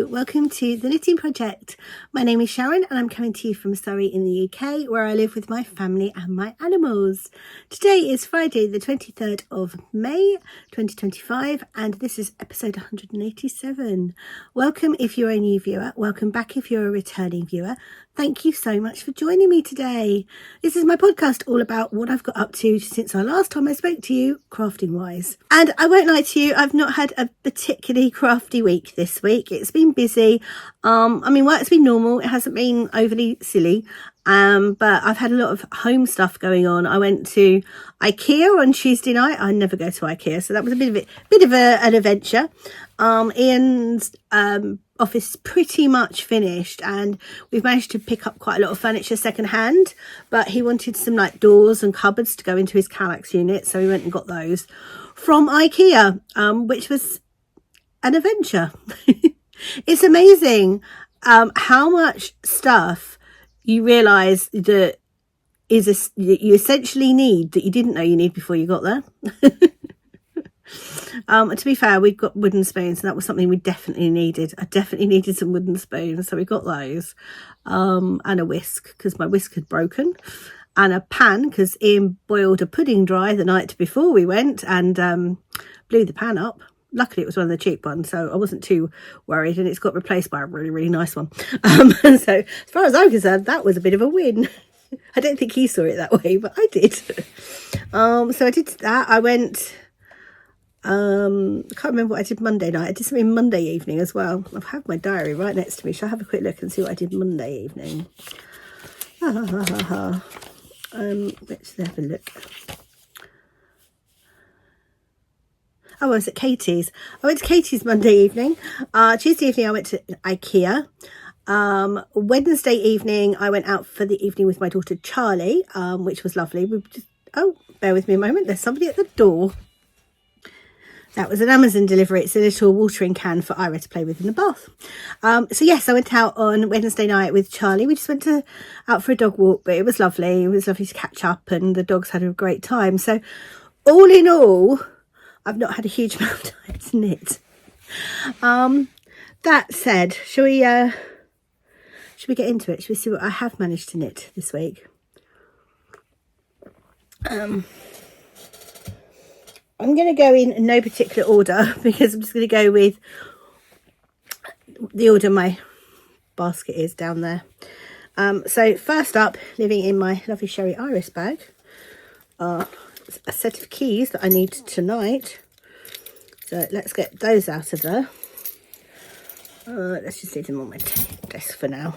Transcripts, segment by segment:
welcome to the Knitting Project. My name is Sharon and I'm coming to you from Surrey in the UK, where I live with my family and my animals. Today is Friday the 23rd of May 2025 and this is episode 187. Welcome if you're a new viewer, welcome back if you're a returning viewer. Thank you so much for joining me today. This is my podcast all about what I've got up to since the last time I spoke to you, crafting wise. And I won't lie to you, I've not had a particularly crafty week this week. It's been busy. Work's been normal. It hasn't been overly silly. But I've had a lot of home stuff going on. I went to IKEA on Tuesday night. I never go to IKEA, so that was a bit of an adventure. Ian's office is pretty much finished and we've managed to pick up quite a lot of furniture second hand, but he wanted some like doors and cupboards to go into his Kallax unit, so we went and got those from IKEA, which was an adventure. It's amazing how much stuff you realise that you essentially need that you didn't know you need before you got there. To be fair, we've got wooden spoons and that was something we definitely needed. I definitely needed some wooden spoons, so we got those, and a whisk because my whisk had broken, and a pan because Ian boiled a pudding dry the night before we went and blew the pan up. Luckily it was one of the cheap ones, so I wasn't too worried, and it's got replaced by a really nice one. And so as far as I'm concerned, that was a bit of a win. I don't think he saw it that way, but I did. So I did that. I went, I can't remember what I did Monday night. I did something Monday evening as well. I have my diary right next to me. Shall I have a quick look and see what I did Monday evening? Let's have a look. Oh, I was at Katie's. I went to Katie's Monday evening. Tuesday evening I went to IKEA. Wednesday evening I went out for the evening with my daughter Charlie, which was lovely. Bear with me a moment. There's somebody at the door. That was an Amazon delivery. It's a little watering can for Ira to play with in the bath. So yes, I went out on Wednesday night with Charlie. We just went out for a dog walk, but it was lovely. It was lovely to catch up and the dogs had a great time. So all in all, I've not had a huge amount of time to knit. That said, shall we get into it? Shall we see what I have managed to knit this week? I'm going to go in no particular order because I'm just going to go with the order my basket is down there. So first up, living in my lovely Sherry Iris bag, a set of keys that I need tonight. So let's get those out of there. Let's just leave them on my desk for now.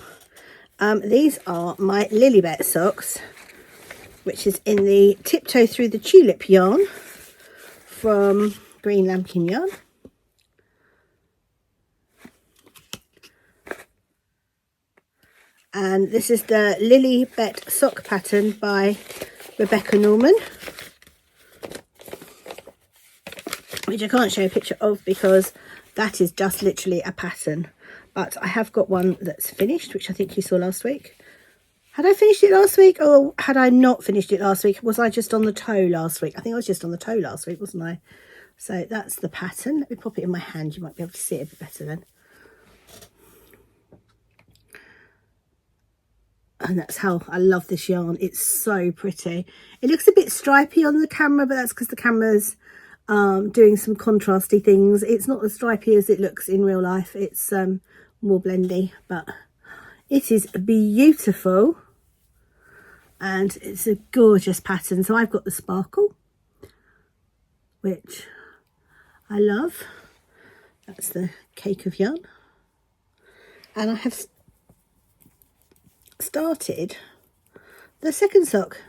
These are my Lilybet socks, which is in the Tiptoe Through the Tulip yarn from Green Lambkin Yarn. And this is the Lilybet sock pattern by Rebecca Norman, which I can't show a picture of because that is just literally a pattern. But I have got one that's finished, which I think you saw last week. Had I finished it last week or had I not finished it last week? Was I just on the toe last week? I think I was just on the toe last week, wasn't I? So that's the pattern. Let me pop it in my hand. You might be able to see it a bit better then. And that's how I love this yarn. It's so pretty. It looks a bit stripy on the camera, but that's because the camera's doing some contrasty things. It's not as stripy as it looks in real life. It's more blendy, but it is beautiful and it's a gorgeous pattern. So I've got the sparkle, which I love. That's the cake of yarn, and I have started the second sock.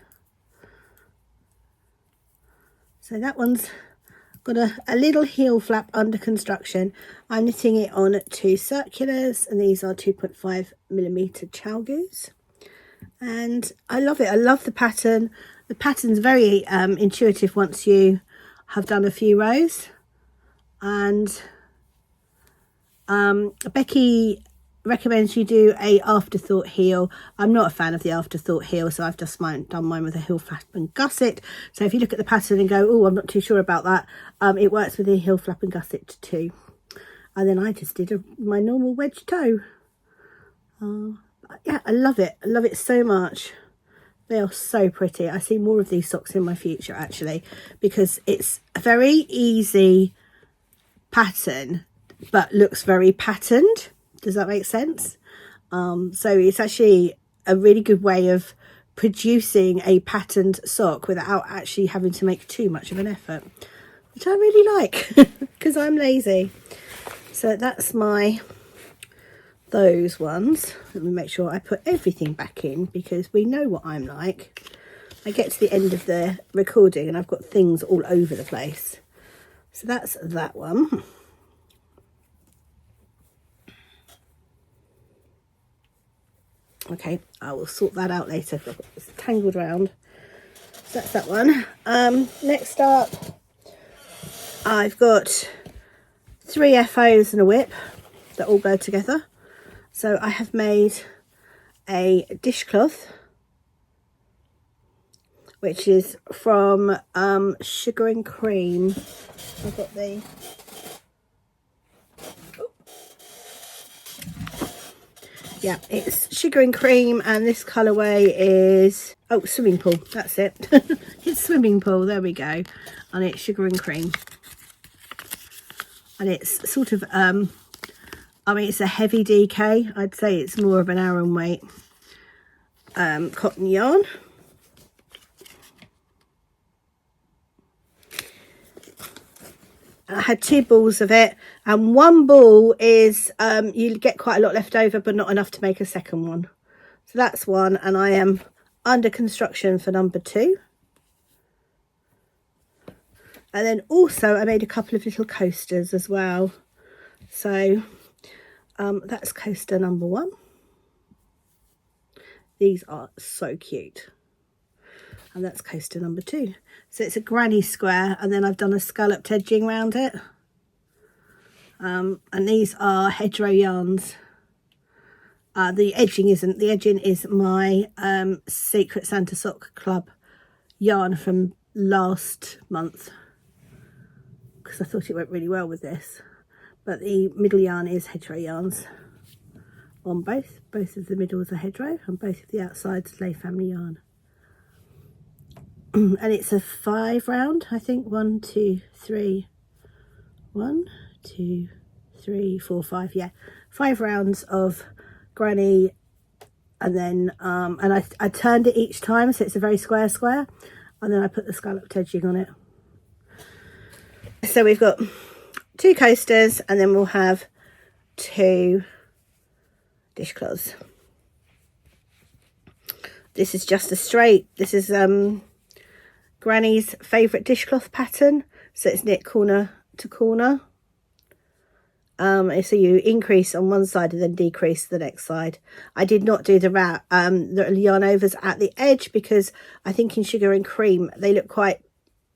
So that one's got a little heel flap under construction. I'm knitting it on 2 circulars, and these are 2.5mm chalgoos. And I love it. I love the pattern. The pattern's very intuitive once you have done a few rows. And Becky recommends you do a afterthought heel. I'm not a fan of the afterthought heel, so I've just done mine with a heel flap and gusset. So if you look at the pattern and go, oh, I'm not too sure about that, it works with the heel flap and gusset too. And then I just did my normal wedge toe. Yeah, I love it. I love it so much. They are so pretty. I see more of these socks in my future, actually, because it's a very easy pattern, but looks very patterned. Does that make sense? So it's actually a really good way of producing a patterned sock without actually having to make too much of an effort, which I really like because I'm lazy. So that's those ones. Let me make sure I put everything back in, because we know what I'm like. I get to the end of the recording and I've got things all over the place. So that's that one. Okay, I will sort that out later. It's tangled round. So that's that one. Next up, I've got 3 FOs and a whip that all go together. So I have made a dishcloth, which is from Sugar and Cream. I've got the... Yeah, it's Sugar and Cream, and this colourway is, oh, Swimming Pool, that's it. It's Swimming Pool, there we go. And it's Sugar and Cream. And it's sort of, I mean, it's a heavy DK. I'd say it's more of an Aran weight cotton yarn. I had 2 balls of it, and 1 ball is you get quite a lot left over, but not enough to make a second one. So that's one, and I am under construction for number 2. And then also I made a couple of little coasters as well. So that's coaster number 1. These are so cute. And that's coaster number 2. So it's a granny square, and then I've done a scalloped edging around it. And these are hedgerow yarns. The edging isn't. The edging is my Secret Santa Sock Club yarn from last month, because I thought it went really well with this. But the middle yarn is hedgerow yarns on both. Both of the middles are hedgerow, and both of the outsides lay family yarn. And it's a 5 round, I think. 1, 2, 3, 1, 2, 3, 4, 5. Yeah, 5 rounds of granny, and then and I turned it each time, so it's a very square, and then I put the scalloped edging on it. So we've got 2 coasters, and then we'll have 2 dishcloths. This is just a straight. This is Granny's favourite dishcloth pattern, so it's knit corner to corner. So you increase on one side and then decrease the next side. I did not do the yarn overs at the edge, because I think in Sugar and Cream they look quite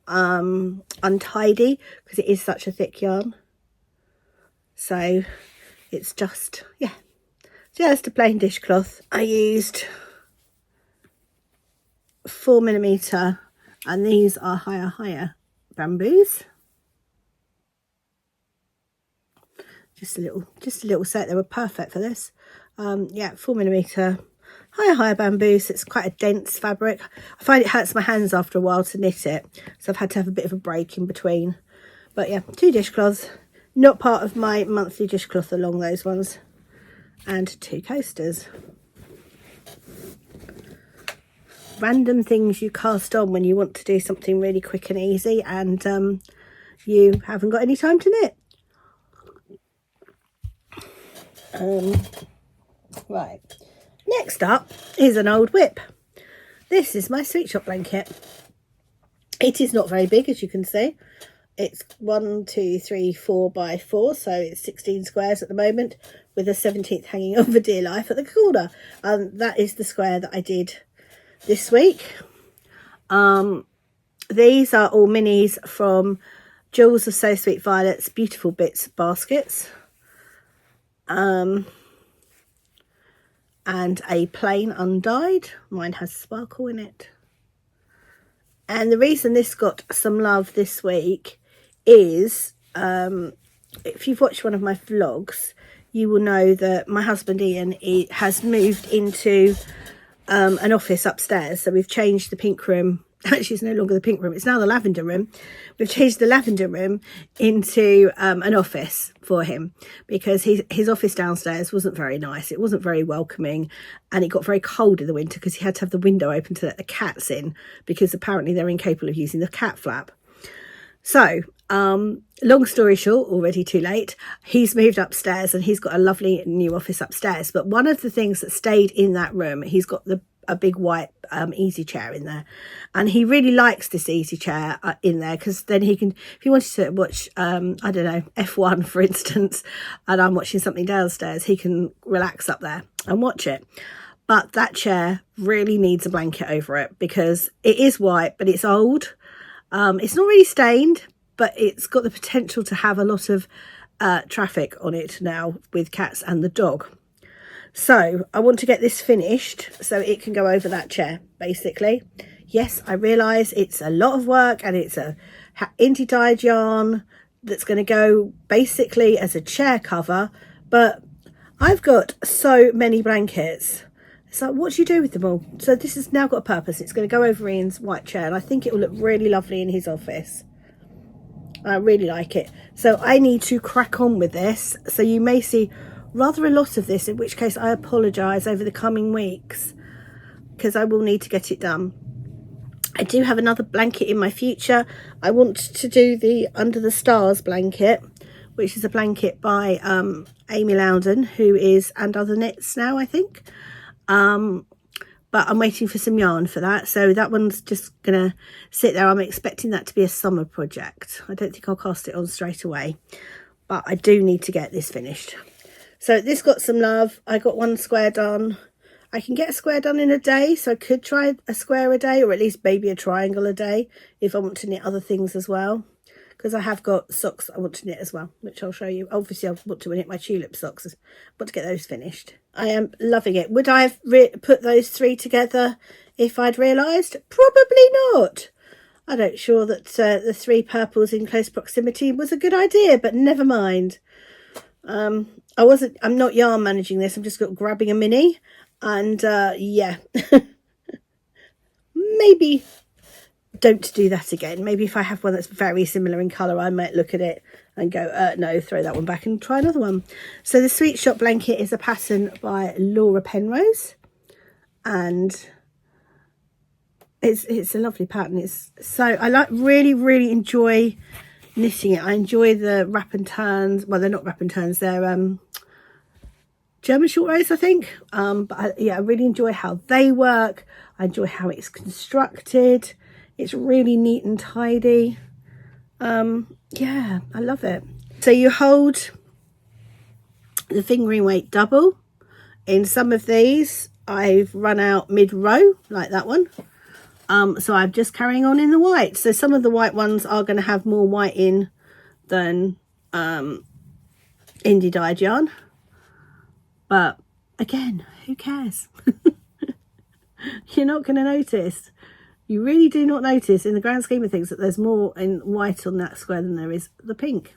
untidy, because it is such a thick yarn. So it's just, yeah, just a plain dishcloth. I used 4mm, and these are higher bamboos. Just a little set. They were perfect for this. Yeah, 4mm higher bamboos. It's quite a dense fabric. I find it hurts my hands after a while to knit it, so I've had to have a bit of a break in between. But yeah, 2 dishcloths, not part of my monthly dishcloth along those ones, and 2 coasters. Random things you cast on when you want to do something really quick and easy, and you haven't got any time to knit. Right, next up is an old whip. This is my sweet shop blanket. It is not very big, as you can see. It's 1, 2, 3, 4 by 4, so it's 16 squares at the moment, with a 17th hanging on for dear life at the corner. That is the square that I did this week. These are all minis from Jewels of So Sweet Violet's Beautiful Bits baskets. And a plain undyed. Mine has sparkle in it. And the reason this got some love this week is if you've watched one of my vlogs, you will know that my husband Ian has moved into an office upstairs. So we've changed the pink room. Actually, it's no longer the pink room, it's now the lavender room. We've changed the lavender room into an office for him, because his office downstairs wasn't very nice. It wasn't very welcoming, and it got very cold in the winter because he had to have the window open to let the cats in, because apparently they're incapable of using the cat flap. So long story short, already too late, he's moved upstairs and he's got a lovely new office upstairs. But one of the things that stayed in that room, he's got a big white easy chair in there, and he really likes this easy chair in there, because then he can, if he wanted to watch I don't know, F1 for instance, and I'm watching something downstairs, he can relax up there and watch it. But that chair really needs a blanket over it, because it is white but it's old. It's not really stained, but it's got the potential to have a lot of traffic on it now with cats and the dog. So I want to get this finished so it can go over that chair, basically. Yes, I realise it's a lot of work, and it's a indie dyed yarn that's going to go basically as a chair cover, but I've got so many blankets. It's like, what do you do with them all? So this has now got a purpose. It's going to go over Ian's white chair, and I think it will look really lovely in his office. I really like it. So I need to crack on with this. So you may see rather a lot of this, in which case I apologise over the coming weeks, because I will need to get it done. I do have another blanket in my future. I want to do the Under the Stars blanket, which is a blanket by Amy Loudon, who is And Other Knits now, I think. But I'm waiting for some yarn for that, so that one's just gonna sit there. I'm expecting that to be a summer project. I don't think I'll cast it on straight away, but I do need to get this finished. So this got some love. I got one square done. I can get a square done in a day, so I could try a square a day, or at least maybe a triangle a day if I want to knit other things as well, because I have got socks I want to knit as well, which I'll show you. Obviously I want to knit my tulip socks. I want to get those finished. I am loving it. Would I have put those three together if I'd realised? Probably not. I'm not sure that the three purples in close proximity was a good idea, but never mind. I'm not yarn managing this. I'm just grabbing a mini, and yeah, maybe don't do that again. Maybe if I have one that's very similar in colour, I might look at it and go, no, throw that one back and try another one. So the Sweet Shop blanket is a pattern by Laura Penrose, and it's a lovely pattern. It's so, I really enjoy knitting it. I enjoy the wrap and turns. Well, they're not wrap and turns, they're German short rows, I think. But I really enjoy how they work. I enjoy how it's constructed. It's really neat and tidy. Yeah, I love it. So you hold the fingering weight double. In some of these, I've run out mid-row, like that one. So I'm just carrying on in the white. So some of the white ones are going to have more white in than indie dyed yarn. But again, who cares? You're not going to notice. You really do not notice in the grand scheme of things that there's more in white on that square than there is the pink.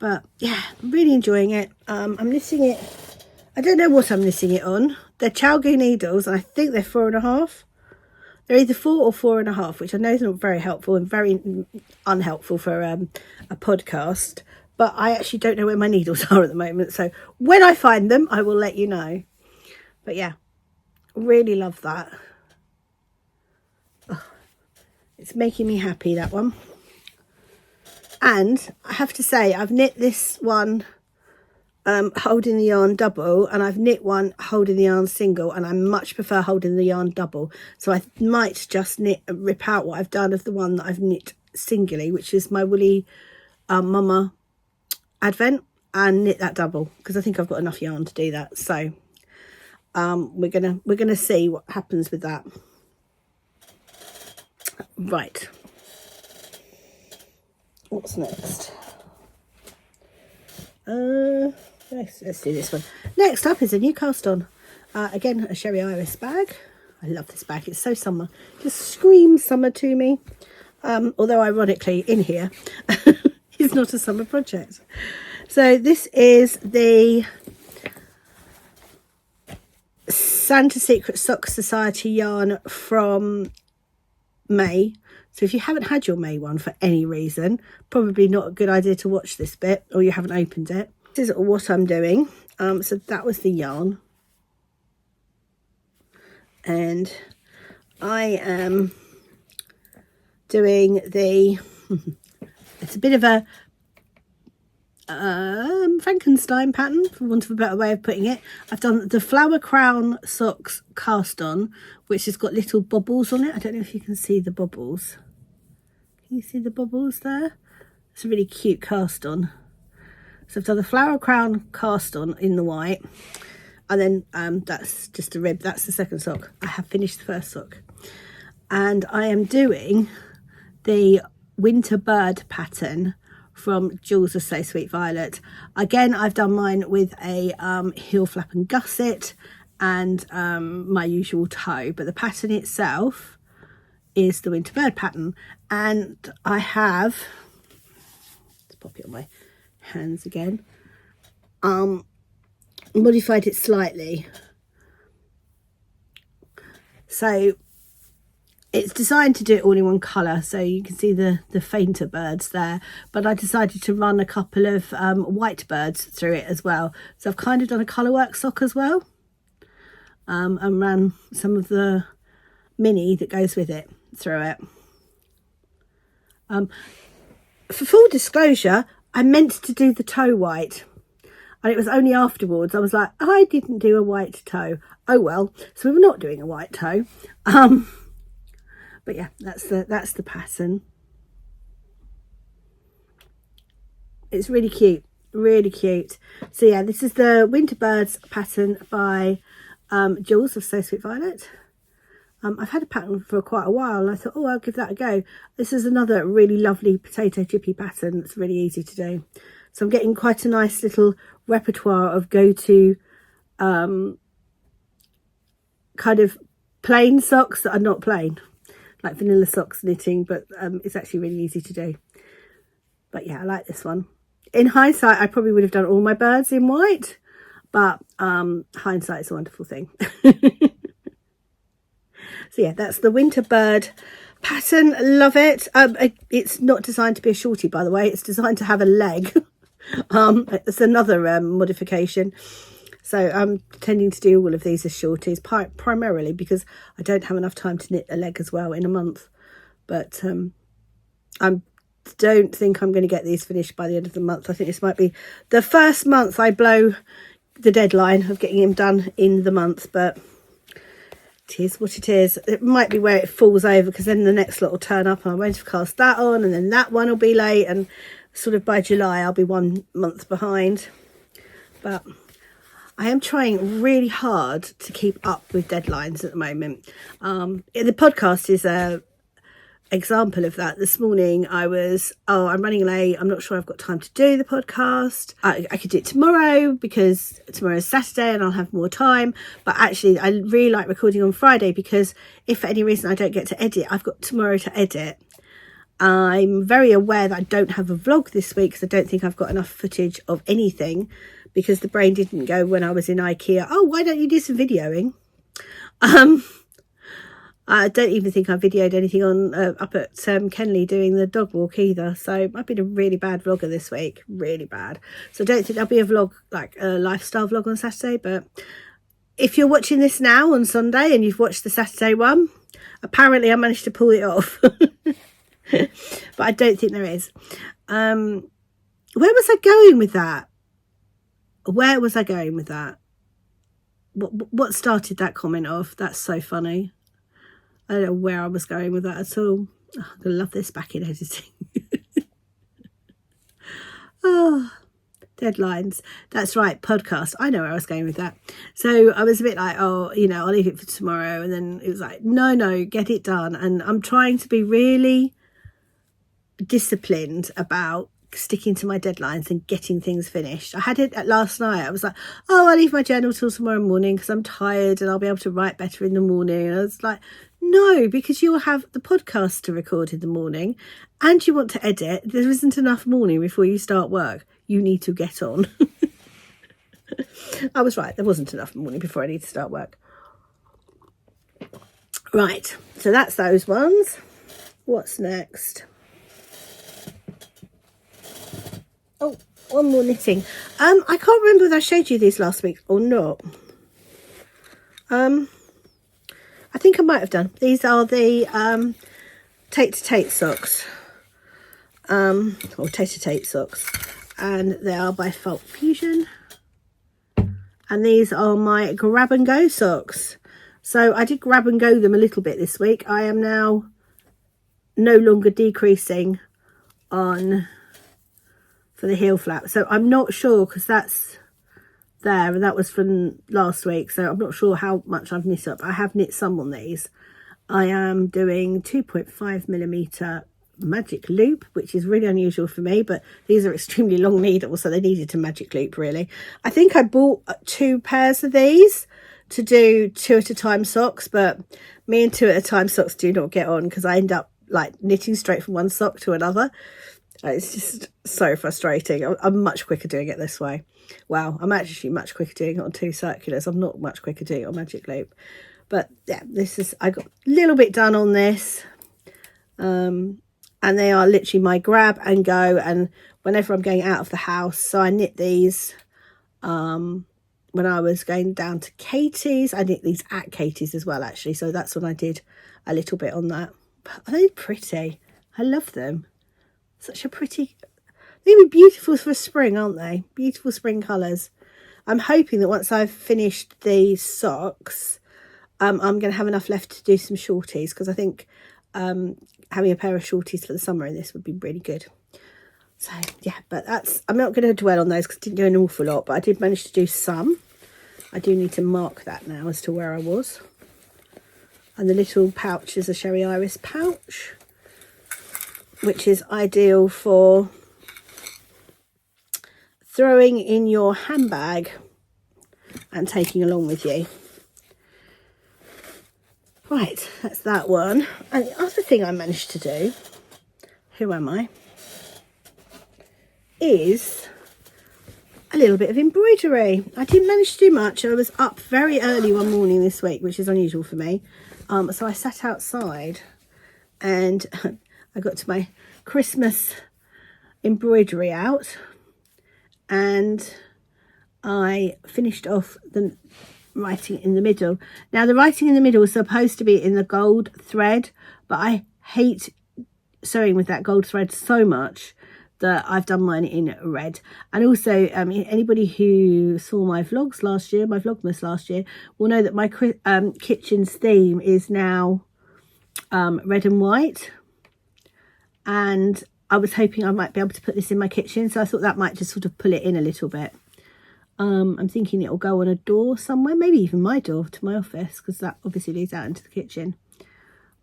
But yeah, I'm really enjoying it. I'm knitting it. I don't know what I'm knitting it on. They're Chalgu needles, and I think they're 4.5. They're either 4 or 4.5, which I know is not very helpful and very unhelpful for a podcast. But I actually don't know where my needles are at the moment. So when I find them, I will let you know. But yeah, really love that. Oh, it's making me happy, that one. And I have to say, I've knit this one holding the yarn double, and I've knit one holding the yarn single, and I much prefer holding the yarn double. So I might just rip out what I've done of the one that I've knit singly, which is my Woolly Mama Advent, and knit that double, because I think I've got enough yarn to do that. So we're gonna see what happens with that. Right, what's next? Let's do this one. Next up is a new cast on. Again, a Sherry Iris bag. I love this bag. It's so summer. Just screams summer to me. Although ironically, in here is is not a summer project. So this is the Santa Secret Sock Society yarn from May. So if you haven't had your May one for any reason, probably not a good idea to watch this bit, or you haven't opened it. This is what I'm doing. So that was the yarn. And I am doing the, it's a bit of a Frankenstein pattern, for want of a better way of putting it. I've done the Flower Crown Socks cast on, which has got little bubbles on it. I don't know if you can see the bubbles. Can you see the bubbles there? It's a really cute cast on. So I've done the Flower Crown cast on in the white, and then that's just a rib. That's the second sock. I have finished the first sock, and I am doing the Winter Bird pattern from Jules of So Sweet Violet. Again, I've done mine with a heel flap and gusset and my usual toe, but the pattern itself is the Winter Bird pattern. And I have, let's pop it on my hands again, modified it slightly. So it's designed to do it all in one colour, so you can see the fainter birds there, but I decided to run a couple of white birds through it as well. So I've kind of done a colourwork sock as well, and ran some of the mini that goes with it through it. For full disclosure, I meant to do the toe white, and it was only afterwards I was like, I didn't do a white toe. Oh well, so we're not doing a white toe. But yeah, that's the pattern. It's really cute, really cute. So yeah, this is the Winter Birds pattern by Jules of So Sweet Violet. I've had a pattern for quite a while, and I thought, oh, I'll give that a go. This is another really lovely potato chippy pattern that's really easy to do. So I'm getting quite a nice little repertoire of go-to kind of plain socks that are not plain, like vanilla socks knitting, but it's actually really easy to do. But yeah, I like this one. In hindsight, I probably would have done all my birds in white, but hindsight is a wonderful thing. So yeah, that's the Winter Bird pattern. Love it. It's not designed to be a shorty, by the way. It's designed to have a leg. It's another modification. So I'm tending to do all of these as shorties, primarily because I don't have enough time to knit a leg as well in a month. But I don't think I'm going to get these finished by the end of the month. I think this might be the first month I blow the deadline of getting them done in the month, but it is what it is. It might be where it falls over, because then the next lot will turn up and I'm waiting to cast that on, and then that one will be late, and sort of by July I'll be 1 month behind. But I am trying really hard to keep up with deadlines at the moment. The podcast is a example of that. This morning I was, I'm running late, I'm not sure I've got time to do the podcast. I could do it tomorrow because tomorrow's Saturday and I'll have more time, but actually I really like recording on Friday, because if for any reason I don't get to edit, I've got tomorrow to edit. I'm very aware that I don't have a vlog this week because I don't think I've got enough footage of anything, because the brain didn't go when I was in IKEA, oh, why don't you do some videoing? I don't even think I videoed anything on up at Kenley doing the dog walk either. So I've been a really bad vlogger this week, really bad. So I don't think there'll be a vlog, like a lifestyle vlog on Saturday. But if you're watching this now on Sunday and you've watched the Saturday one, apparently I managed to pull it off. But I don't think there is. Where was I going with that? Where was I going with that? What started that comment off? That's so funny. I don't know where I was going with that at all. Oh, I'm going to love this back in editing. Oh, deadlines. That's right, podcast. I know where I was going with that. So I was a bit like, oh, you know, I'll leave it for tomorrow. And then it was like, no, get it done. And I'm trying to be really disciplined about sticking to my deadlines and getting things finished. I had it last night. I was like, oh, I'll leave my journal till tomorrow morning because I'm tired and I'll be able to write better in the morning. And I was like, No, because you'll have the podcast to record in the morning and you want to edit. There isn't enough morning before you start work. You need to get on. I was right. There wasn't enough morning before I need to start work. Right. So that's those ones. What's next? Oh, one more knitting. I can't remember whether I showed you these last week or not. I think I might have done. These are the Tate socks. Or Tate socks. And they are by Felt Fusion. And these are my grab and go socks. So I did grab and go them a little bit this week. I am now no longer decreasing on for the heel flap. So I'm not sure, because that's there and that was from last week. So I'm not sure how much I've knit up. I have knit some on these. I am doing 2.5mm magic loop, which is really unusual for me, but these are extremely long needles, so they needed to magic loop really. I think I bought 2 pairs of these to do 2 at a time socks, but me and 2 at a time socks do not get on, because I end up like knitting straight from one sock to another. It's just so frustrating. I'm much quicker doing it this way. Well, I'm actually much quicker doing it on 2 circulars. I'm not much quicker doing it on magic loop. But yeah, I got a little bit done on this. And they are literally my grab and go, and whenever I'm going out of the house. So I knit these when I was going down to Katie's. I knit these at Katie's as well, actually. So that's when I did a little bit on that. But are they pretty? I love them. Such a pretty... They'd be beautiful for spring, aren't they? Beautiful spring colours. I'm hoping that once I've finished the socks, I'm going to have enough left to do some shorties, because I think having a pair of shorties for the summer in this would be really good. So yeah, but I'm not going to dwell on those because I didn't do an awful lot, but I did manage to do some. I do need to mark that now as to where I was. And the little pouch is a Sherry Iris pouch, which is ideal for throwing in your handbag and taking along with you. Right, that's that one. And the other thing I managed to do, who am I, is a little bit of embroidery. I didn't manage to do much. I was up very early one morning this week, which is unusual for me. So I sat outside and I got to my Christmas embroidery out, and I finished off the writing in the middle. Now the writing in the middle is supposed to be in the gold thread, but I hate sewing with that gold thread so much that I've done mine in red. And also anybody who saw my vlogs last year, my Vlogmas last year, will know that my kitchen's theme is now red and white, and I was hoping I might be able to put this in my kitchen, so I thought that might just sort of pull it in a little bit. I'm thinking it'll go on a door somewhere, maybe even my door to my office, because that obviously leads out into the kitchen.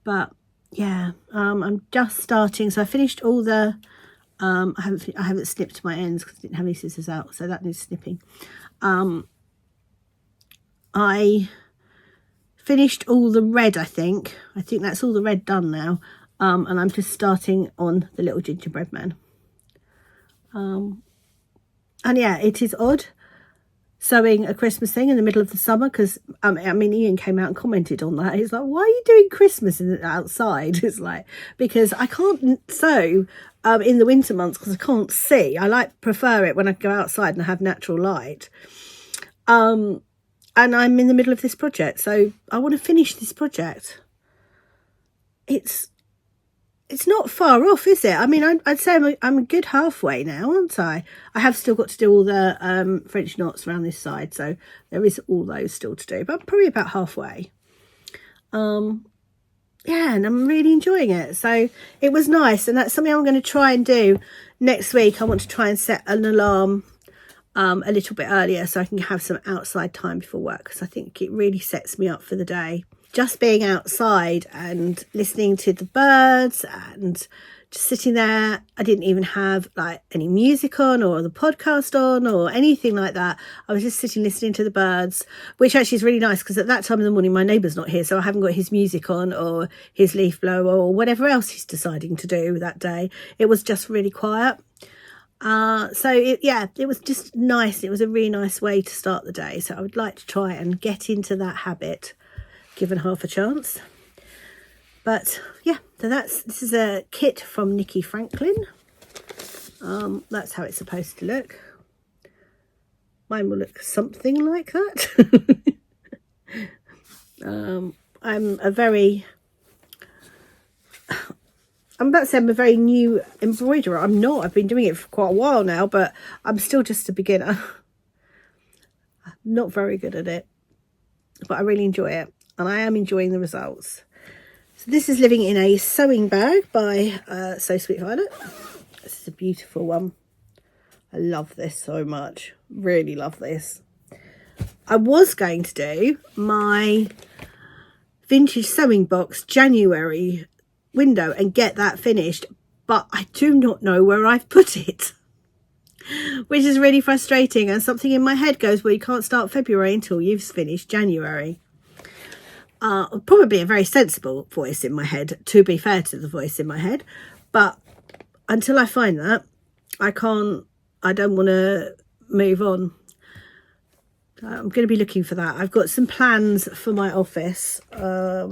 But yeah, I'm just starting. So I finished all the I haven't snipped my ends because I didn't have any scissors out, so that needs snipping. I finished all the red. I think that's all the red done now, and I'm just starting on the little gingerbread man. And yeah, it is odd sewing a Christmas thing in the middle of the summer, because I mean Ian came out and commented on that. He's like, why are you doing Christmas outside? It's like, because I can't sew in the winter months because I can't see. I prefer it when I go outside and I have natural light. And I'm in the middle of this project, so I want to finish this project. It's not far off, is it? I mean, I'd say I'm a good halfway now, aren't I? I have still got to do all the French knots around this side, so there is all those still to do, but I'm probably about halfway. Yeah, and I'm really enjoying it. So it was nice, and that's something I'm going to try and do next week. I want to try and set an alarm a little bit earlier so I can have some outside time before work, because I think it really sets me up for the day. Just being outside and listening to the birds and just sitting there. I didn't even have like any music on or the podcast on or anything like that. I was just sitting listening to the birds, which actually is really nice because at that time of the morning my neighbour's not here, so I haven't got his music on or his leaf blower or whatever else he's deciding to do that day. It was just really quiet. It was just nice. It was a really nice way to start the day, so I would like to try and get into that habit given half a chance. But yeah, so this is a kit from Nikki Franklin. That's how it's supposed to look. Mine will look something like that. I'm about to say I'm a very new embroiderer. I'm not. I've been doing it for quite a while now, but I'm still just a beginner. I'm not very good at it, but I really enjoy it, and I am enjoying the results. So this is living in a sewing bag by So Sweet Violet. This is a beautiful one. I love this so much. Really love this. I was going to do my vintage sewing box January window and get that finished, but I do not know where I've put it, which is really frustrating. And something in my head goes, well, you can't start February until you've finished January. Probably a very sensible voice in my head, to be fair to the voice in my head, but until I find that, I don't want to move on. I'm going to be looking for that. I've got some plans for my office. I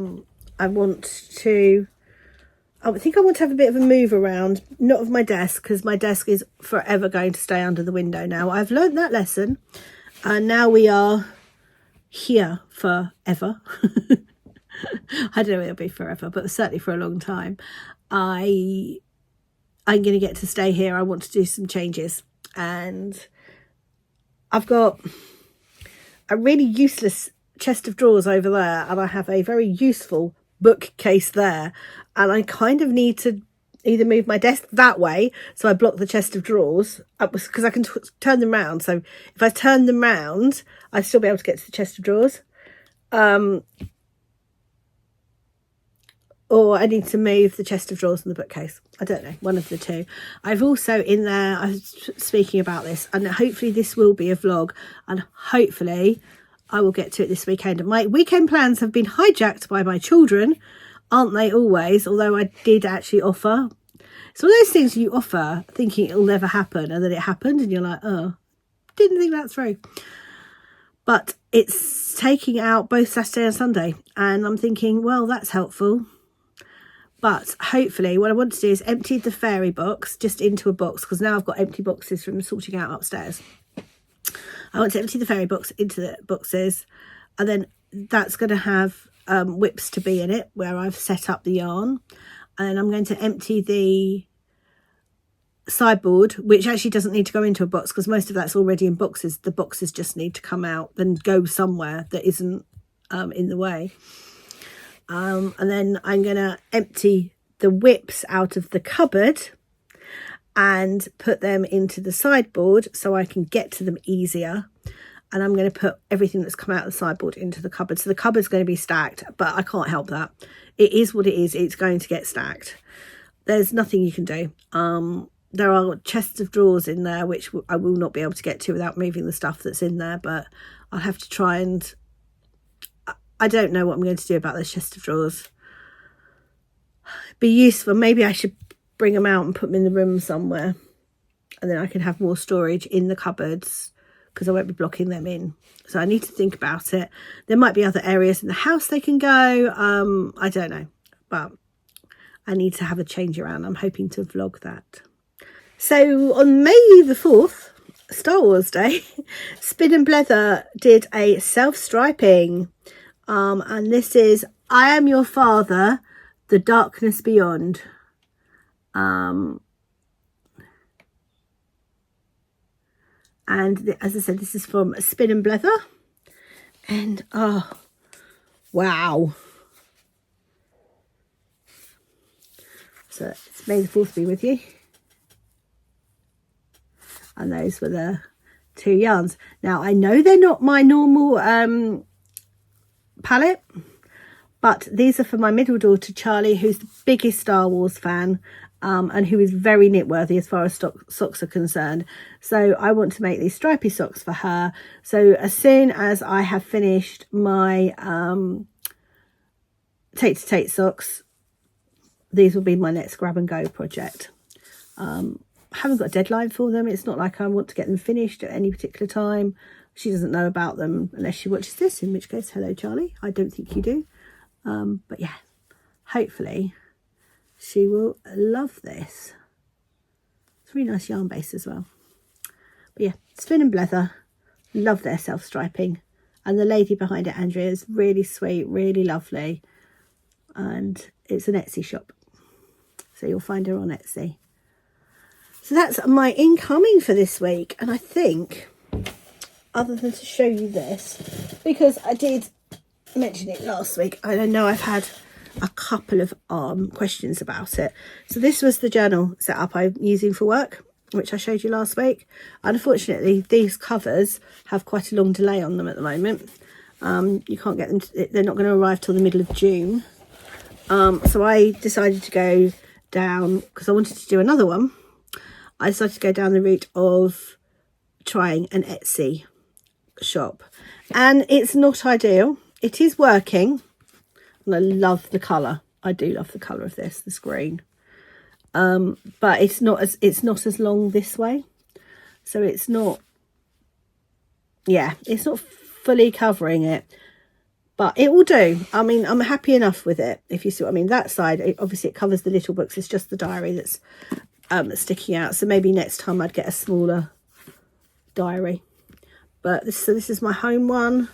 think I want to have a bit of a move around, not of my desk, because my desk is forever going to stay under the window now. I've learned that lesson, and now we are here forever. I don't know if it'll be forever, but certainly for a long time. I'm going to get to stay here. I want to do some changes, and I've got a really useless chest of drawers over there, and I have a very useful bookcase there, and I kind of need to either move my desk that way so I block the chest of drawers because I can turn them round. So if I turn them round, I'd still be able to get to the chest of drawers. Or I need to move the chest of drawers and the bookcase. I don't know, one of the two. I've also in there, I was speaking about this, and hopefully this will be a vlog, and hopefully I will get to it this weekend. My weekend plans have been hijacked by my children, aren't they always? Although I did actually offer. It's one of those things you offer thinking it'll never happen, and then it happened, and you're like, oh, didn't think that through. But it's taking out both Saturday and Sunday, and I'm thinking, well, that's helpful. But hopefully what I want to do is empty the fairy box just into a box, because now I've got empty boxes from sorting out upstairs. I want to empty the fairy box into the boxes, and then that's going to have whips to be in it where I've set up the yarn. And then I'm going to empty the sideboard, which actually doesn't need to go into a box because most of that's already in boxes. The boxes just need to come out and go somewhere that isn't in the way. And then I'm going to empty the whips out of the cupboard and put them into the sideboard so I can get to them easier. And I'm going to put everything that's come out of the sideboard into the cupboard. So the cupboard's going to be stacked, but I can't help that. It is what it is. It's going to get stacked. There's nothing you can do. There are chests of drawers in there, which I will not be able to get to without moving the stuff that's in there, but I'll have to try and... I don't know what I'm going to do about those chest of drawers. Be useful. Maybe I should bring them out and put them in the room somewhere, and then I can have more storage in the cupboards because I won't be blocking them in. So I need to think about it. There might be other areas in the house they can go. I don't know, but I need to have a change around. I'm hoping to vlog that. So on May the 4th, Star Wars Day, Spin and Bleather did a self-striping. And this is I Am Your Father, The Darkness Beyond. And as I said, this is from Spin and Bleather. And oh, wow. So it's May the 4th be with you. And those were the two yarns. Now I know they're not my normal palette, but these are for my middle daughter Charlie, who's the biggest Star Wars fan, and who is very knit worthy as far as socks are concerned. So I want to make these stripy socks for her. So as soon as I have finished my Tate to Tate socks, these will be my next grab and go project. I haven't got a deadline for them. It's not like I want to get them finished at any particular time. She doesn't know about them unless she watches this, in which case, hello Charlie, I don't think you do. But yeah, hopefully she will love this. It's a really nice yarn base as well. But yeah, Spin and Bleather, love their self-striping. And the lady behind it, Andrea, is really sweet, really lovely. And it's an Etsy shop, so you'll find her on Etsy. So that's my incoming for this week. And I think, other than to show you this, because I did mention it last week, I know I've had a couple of questions about it. So this was the journal setup I'm using for work, which I showed you last week. Unfortunately, these covers have quite a long delay on them at the moment. You can't get them, they're not going to arrive till the middle of June. So I decided to go down, because I wanted to do another one, I decided to go down the route of trying an Etsy shop. And it's not ideal. It is working. And I love the colour. I do love the colour of this green. But it's not as long this way. So it's not, yeah, it's not fully covering it. But it will do. I mean, I'm happy enough with it, if you see what I mean. That side, obviously it covers the little books. It's just the diary that's sticking out. So maybe next time I'd get a smaller diary. But this is my home one.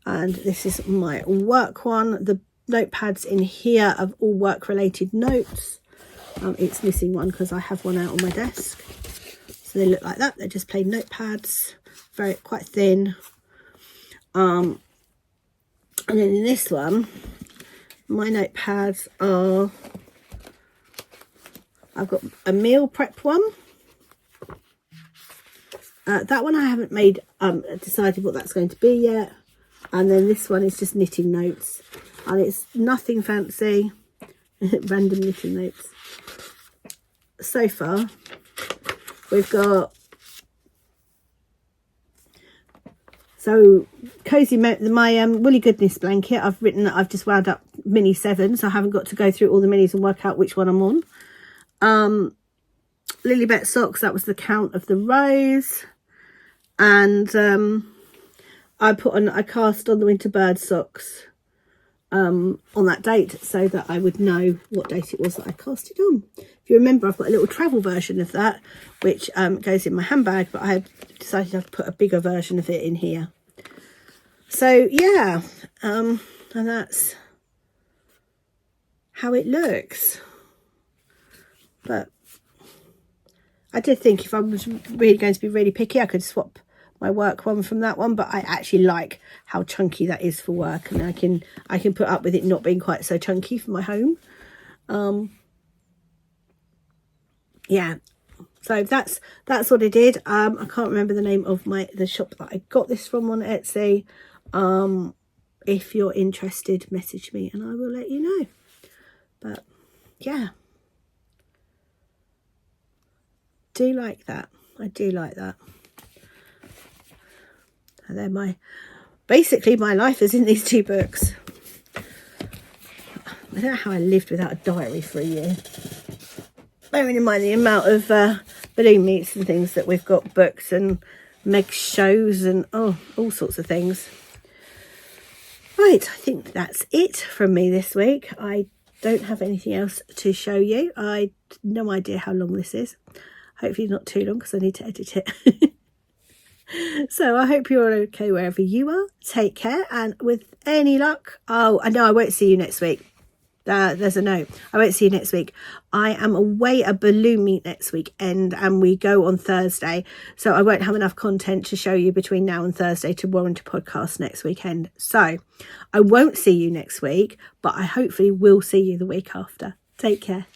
And this is my work one. The notepads in here are all work-related notes. It's missing one because I have one out on my desk. So they look like that. They're just plain notepads. Quite thin. And then in this one, my notepads are, I've got a meal prep one. That one I haven't decided what that's going to be yet. And then this one is just knitting notes. And it's nothing fancy. Random knitting notes. So far, we've got, so cozy, my woolly goodness blanket, I've written that I've just wound up mini 7, so I haven't got to go through all the minis and work out which one I'm on. Lilybet socks, that was the count of the rows. And I cast on the winter bird socks on that date, so that I would know what date it was that I cast it on. If you remember, I've got a little travel version of that, which goes in my handbag, but I had decided I'd put a bigger version of it in here. So yeah, and that's how it looks. But I did think if I was really going to be really picky, I could swap my work one from that one, but I actually like how chunky that is for work, and I can put up with it not being quite so chunky for my home. Yeah, so that's what I did. I can't remember the name of the shop that I got this from on Etsy. If you're interested, message me and I will let you know. But yeah, do like that. I do like that. And then basically my life is in these 2 books. I don't know how I lived without a diary for a year. Bearing in mind the amount of balloon meets and things that we've got, books and Meg shows and all sorts of things. Right, I think that's it from me this week. I don't have anything else to show you. I have no idea how long this is. Hopefully not too long because I need to edit it. So I hope you're okay wherever you are. Take care, and with any luck, I know I won't see you next week. There's a note. I won't see you next week. I am away at balloon meet next weekend, and we go on Thursday, so I won't have enough content to show you between now and Thursday to warrant a podcast next weekend. So I won't see you next week, but I hopefully will see you the week after. Take care.